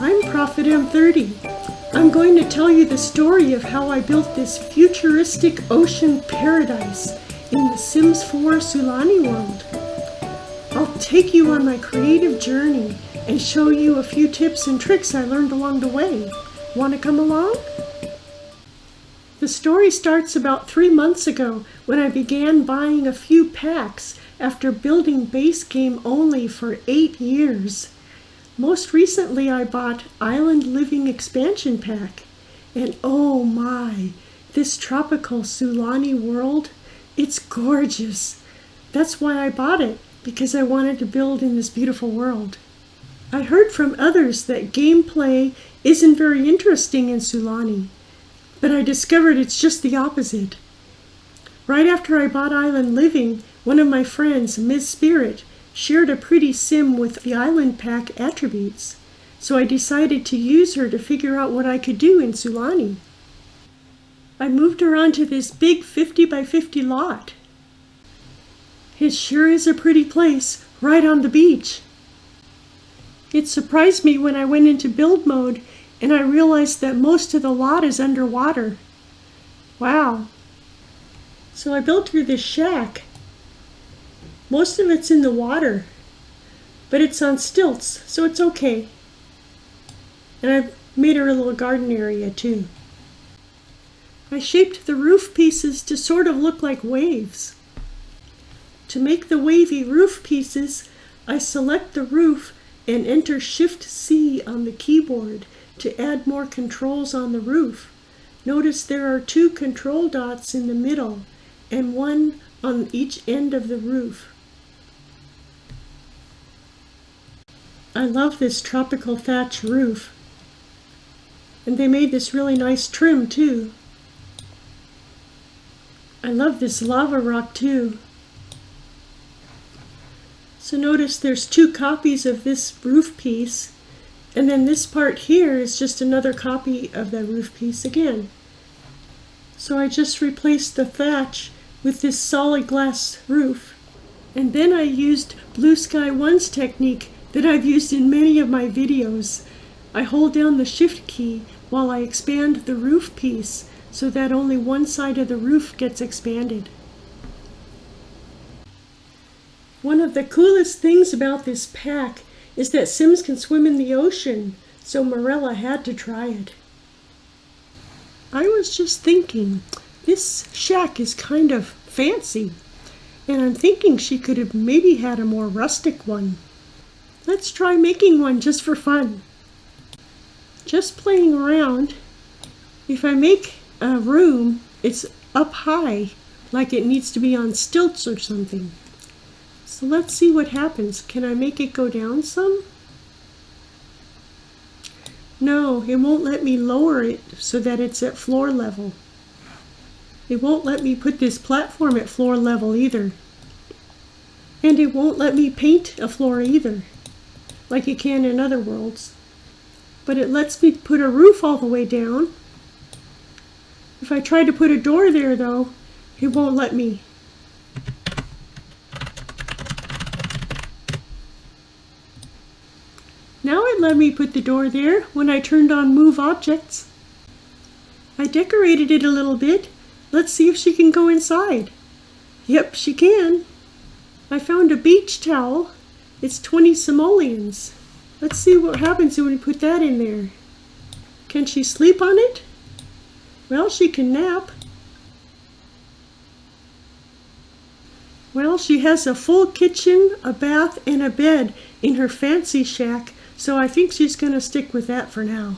I'm Prophet M30. I'm going to tell you the story of how I built this futuristic ocean paradise in the Sims 4 Sulani world. I'll take you on my creative journey and show you a few tips and tricks I learned along the way. Want to come along? The story starts about 3 months ago when I began buying a few packs after building base game only for 8 years. Most recently I bought Island Living Expansion Pack, and oh my, this tropical Sulani world, it's gorgeous. That's why I bought it, because I wanted to build in this beautiful world. I heard from others that gameplay isn't very interesting in Sulani, but I discovered it's just the opposite. Right after I bought Island Living, one of my friends, Ms. Spirit, shared a pretty sim with the Island Pack attributes, so I decided to use her to figure out what I could do in Sulani. I moved her onto this big 50 by 50 lot. It sure is a pretty place, right on the beach. It surprised me when I went into build mode and I realized that most of the lot is underwater. Wow. So I built her this shack. Most of it's in the water, but it's on stilts, so it's okay. And I made her a little garden area too. I shaped the roof pieces to sort of look like waves. To make the wavy roof pieces, I select the roof and enter Shift-C on the keyboard to add more controls on the roof. Notice there are 2 control dots in the middle and 1 on each end of the roof. I love this tropical thatch roof. And they made this really nice trim too. I love this lava rock too. So notice there's 2 copies of this roof piece, and then this part here is just another copy of that roof piece again. So I just replaced the thatch with this solid glass roof. And then I used Blue Sky 1's technique that I've used in many of my videos. I hold down the Shift key while I expand the roof piece so that only one side of the roof gets expanded. One of the coolest things about this pack is that Sims can swim in the ocean, so Moreira had to try it. I was just thinking, this shack is kind of fancy, and I'm thinking she could have maybe had a more rustic one. Let's try making one just for fun. Just playing around. If I make a room, it's up high, like it needs to be on stilts or something. So let's see what happens. Can I make it go down some? No, it won't let me lower it so that it's at floor level. It won't let me put this platform at floor level either. And it won't let me paint a floor either, like you can in other worlds. But it lets me put a roof all the way down. If I try to put a door there though, it won't let me. Now it let me put the door there when I turned on Move Objects. I decorated it a little bit. Let's see if she can go inside. Yep, she can. I found a beach towel. It's 20 simoleons. Let's see what happens when we put that in there. Can she sleep on it? Well, she can nap. Well, she has a full kitchen, a bath, and a bed in her fancy shack, so I think she's going to stick with that for now.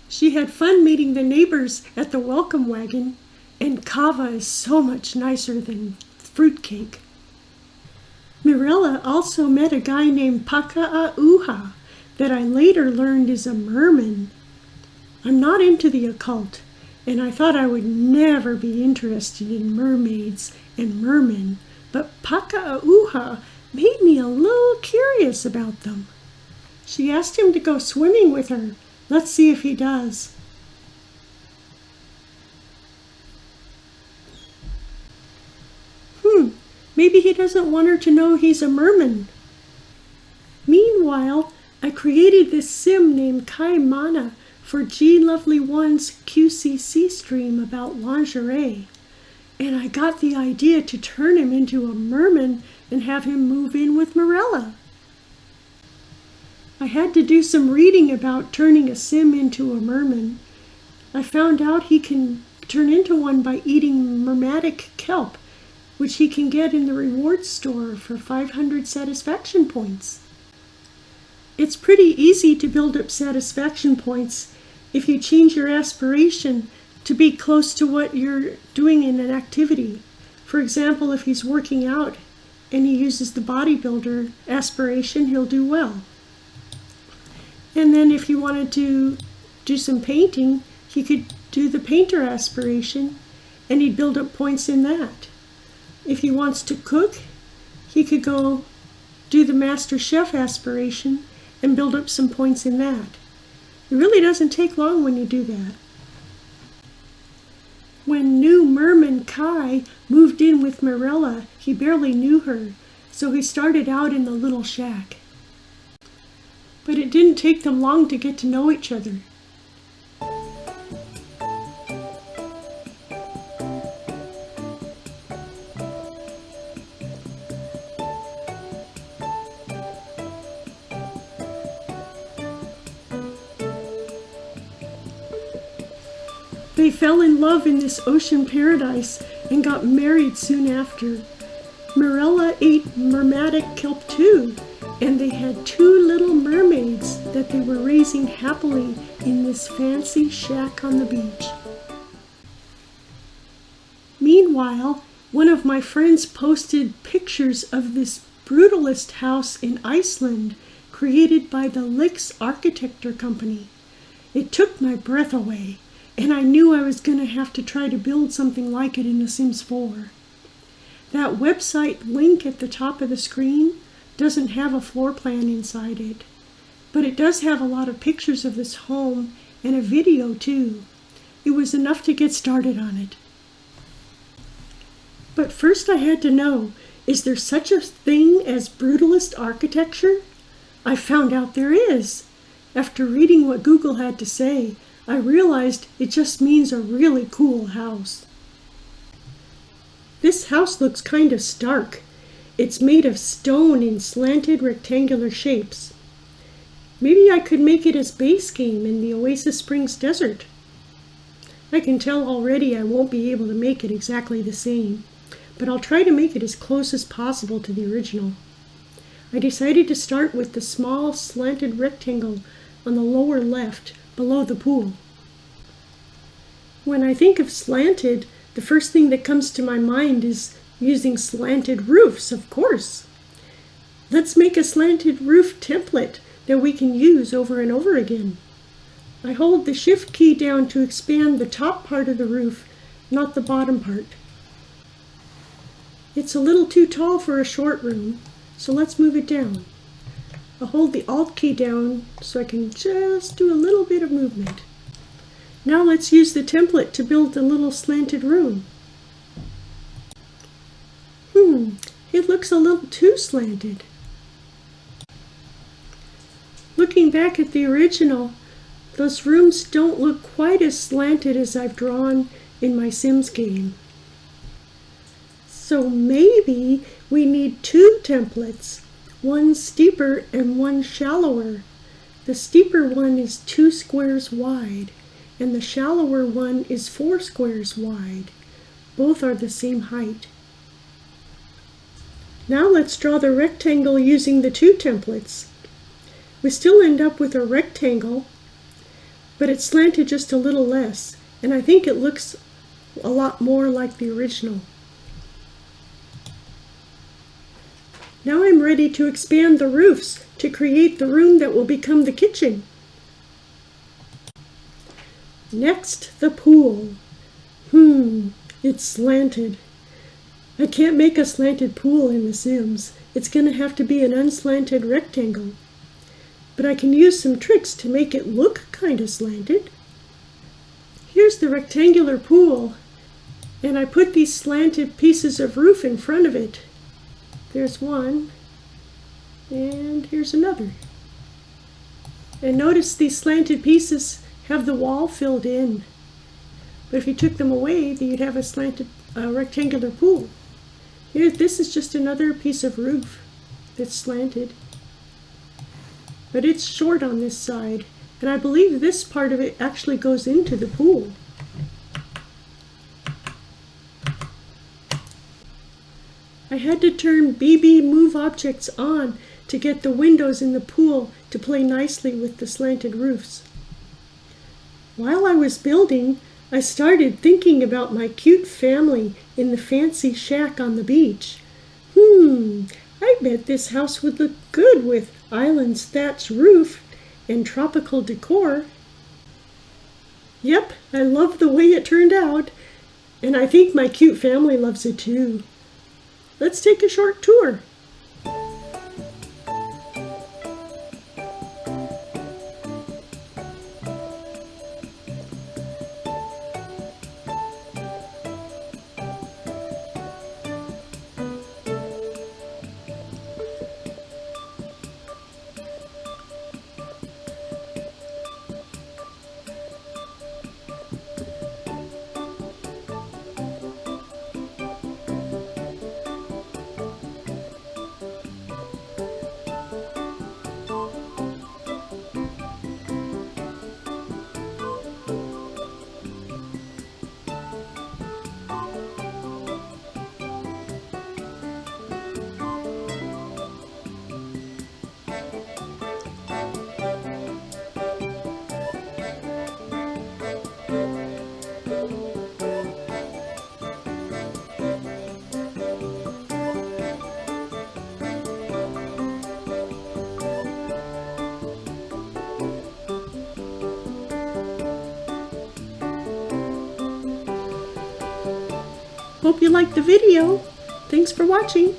She had fun meeting the neighbors at the welcome wagon, and kava is so much nicer than fruitcake. Moreira also met a guy named Paka'auha that I later learned is a merman. I'm not into the occult, and I thought I would never be interested in mermaids and mermen, but Paka'auha made me a little curious about them. She asked him to go swimming with her. Let's see if he does. Maybe he doesn't want her to know he's a merman. Meanwhile, I created this sim named Kai Mana for G Lovely One's QCC stream about lingerie. And I got the idea to turn him into a merman and have him move in with Moreira. I had to do some reading about turning a sim into a merman. I found out he can turn into one by eating mermatic kelp, which he can get in the rewards store for 500 satisfaction points. It's pretty easy to build up satisfaction points if you change your aspiration to be close to what you're doing in an activity. For example, if he's working out and he uses the bodybuilder aspiration, he'll do well. And then if you wanted to do some painting, he could do the painter aspiration and he'd build up points in that. If he wants to cook, he could go do the master chef aspiration and build up some points in that. It really doesn't take long when you do that. When new merman Kai moved in with Moreira, he barely knew her, so he started out in the little shack. But it didn't take them long to get to know each other. They fell in love in this ocean paradise and got married soon after. Moreira ate mermatic kelp too, and they had 2 little mermaids that they were raising happily in this fancy shack on the beach. Meanwhile, one of my friends posted pictures of this brutalist house in Iceland created by the lyx-arkitekter company. It took my breath away, and I knew I was going to have to try to build something like it in The Sims 4. That website link at the top of the screen doesn't have a floor plan inside it, but it does have a lot of pictures of this home and a video too. It was enough to get started on it. But first I had to know, is there such a thing as brutalist architecture? I found out there is. After reading what Google had to say, I realized it just means a really cool house. This house looks kind of stark. It's made of stone in slanted rectangular shapes. Maybe I could make it as base game in the Oasis Springs Desert. I can tell already I won't be able to make it exactly the same, but I'll try to make it as close as possible to the original. I decided to start with the small slanted rectangle on the lower left below the pool. When I think of slanted, the first thing that comes to my mind is using slanted roofs, of course. Let's make a slanted roof template that we can use over and over again. I hold the shift key down to expand the top part of the roof, not the bottom part. It's a little too tall for a short room, so let's move it down. I'll hold the Alt key down so I can just do a little bit of movement. Now let's use the template to build a little slanted room. It looks a little too slanted. Looking back at the original, those rooms don't look quite as slanted as I've drawn in my Sims game. So maybe we need 2 templates, one steeper and one shallower. The steeper one is 2 squares wide, and the shallower one is 4 squares wide. Both are the same height. Now let's draw the rectangle using the 2 templates. We still end up with a rectangle, but it's slanted just a little less, and I think it looks a lot more like the original. Now I'm ready to expand the roofs to create the room that will become the kitchen. Next, the pool. It's slanted. I can't make a slanted pool in The Sims. It's going to have to be an unslanted rectangle. But I can use some tricks to make it look kind of slanted. Here's the rectangular pool, and I put these slanted pieces of roof in front of it. There's one, and here's another. And notice these slanted pieces have the wall filled in. But if you took them away, then you'd have a slanted rectangular pool. Here, this is just another piece of roof that's slanted. But it's short on this side. And I believe this part of it actually goes into the pool. I had to turn BB Move Objects on to get the windows in the pool to play nicely with the slanted roofs. While I was building, I started thinking about my cute family in the fancy shack on the beach. I bet this house would look good with island's thatch roof and tropical decor. Yep, I love the way it turned out, and I think my cute family loves it too. Let's take a short tour. Hope you liked the video. Thanks for watching.